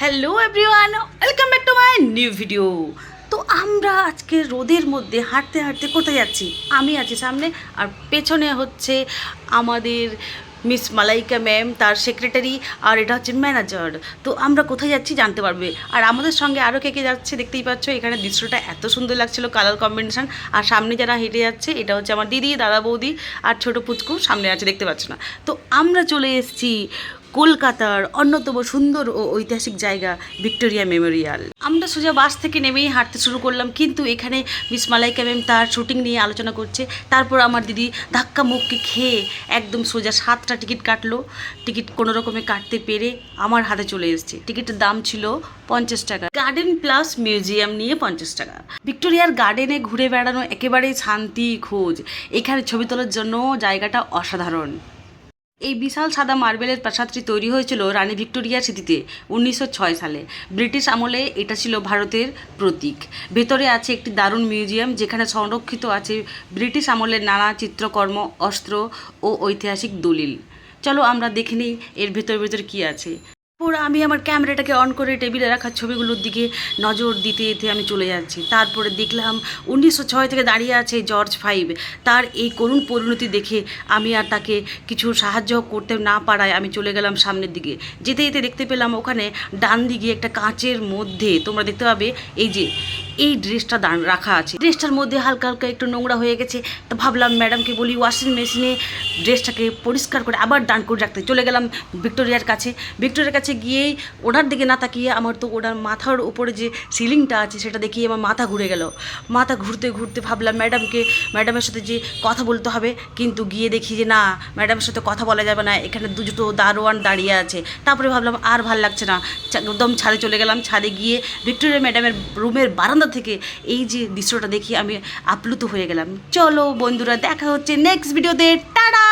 Hello everyone, welcome back to my new video. তো আমরা আজকে রোদের মধ্যে হাঁটতে হাঁটতে কোথায় যাচ্ছি? আমি আছি সামনে, আর পেছনে হচ্ছে আমাদের মিস মালাইকা ম্যাম, তার সেক্রেটারি, আর এটা হচ্ছে ম্যানেজার। তো আমরা কোথায় যাচ্ছি জানতে পারবে। আর আমাদের সঙ্গে আরও কে কে যাচ্ছে দেখতেই পাচ্ছ। এখানে দৃশ্যটা এত সুন্দর লাগছিল, কালার কম্বিনেশন। আর সামনে যারা হেঁটে যাচ্ছে এটা হচ্ছে আমার দিদি, দাদা, বৌদি আর ছোটো পুচকু সামনে আছে, দেখতে পাচ্ছ না। তো আমরা চলে এসেছি কলকাতার অন্যতম সুন্দর ও ঐতিহাসিক জায়গা ভিক্টোরিয়া মেমোরিয়াল। আমরা সোজা বাস থেকে নেমেই হাঁটতে শুরু করলাম, কিন্তু এখানে মিস মালাইকা ম্যাম তার শুটিং নিয়ে আলোচনা করছে। তারপর আমার দিদি ধাক্কা মুক্কি খেয়ে একদম সোজা 7টা টিকিট কাটলো। টিকিট কোনো রকমে কাটতে পেরে আমার হাতে চলে এসেছে। টিকিটের দাম ছিল 50 টাকা। গার্ডেন প্লাস মিউজিয়াম নিয়ে 50 টাকা। ভিক্টোরিয়ার গার্ডেনে ঘুরে বেড়ানো একেবারেই শান্তি খোঁজ। এখানে ছবি তোলার জন্য জায়গাটা অসাধারণ। এই বিশাল সাদা মার্বেলের প্রাসাদটি তৈরি হয়েছিল রানী ভিক্টোরিয়ার স্মৃতিতে 1906 সালে। ব্রিটিশ আমলে এটা ছিল ভারতের প্রতীক। ভেতরে আছে একটি দারুণ মিউজিয়াম, যেখানে সংরক্ষিত আছে ব্রিটিশ আমলের নানা চিত্রকর্ম, অস্ত্র ও ঐতিহাসিক দলিল। চলো আমরা দেখে নিই এর ভেতর কী আছে। পুরো আমি আমার ক্যামেরাটাকে অন করে টেবিলে রাখা ছবিগুলোর দিকে নজর দিতে দিতে আমি চলে যাচ্ছি। তারপরে দেখলাম 1906 থেকে দাঁড়িয়ে আছে জর্জ 5। তার এই করুণ পরিণতি দেখে আমি আর তাকে কিছু সাহায্য করতে না পারায় আমি চলে গেলাম সামনের দিকে। যেতে যেতে দেখতে পেলাম ওখানে ডান দিকে একটা কাঁচের মধ্যে তোমরা দেখতে পাবে এই ড্রেসটা রাখা আছে। ড্রেসটার মধ্যে হালকা হালকা একটু নোংরা হয়ে গেছে। তো ভাবলাম ম্যাডামকে বলি ওয়াশিং মেশিনে ড্রেসটাকে পরিষ্কার করে আবার ডান করে রাখতে। চলে গেলাম ভিক্টোরিয়ার কাছে গিয়েই ওনার দিকে না তাকিয়ে আমার তো ওনার মাথার উপরে যে সিলিংটা আছে সেটা দেখিয়ে আমার মাথা ঘুরে গেল। মাথা ঘুরতে ঘুরতে ভাবলাম ম্যাডামের সাথে যে কথা বলতে হবে, কিন্তু গিয়ে দেখি যে না, ম্যাডামের সাথে কথা বলা যাবে না, এখানে দুটো দারোয়ান দাঁড়িয়ে আছে। তারপরে ভাবলাম আর ভাল লাগছে না, একদম ছাদে চলে গেলাম। ছাদে গিয়ে ভিক্টোরিয়া ম্যাডামের রুমের বারান্দা থেকে এই যে দৃশ্যটা দেখি আমি আপ্লুত হয়ে গেলাম। চলো বন্ধুরা, দেখা হচ্ছে নেক্সট ভিডিওতে। টাটা।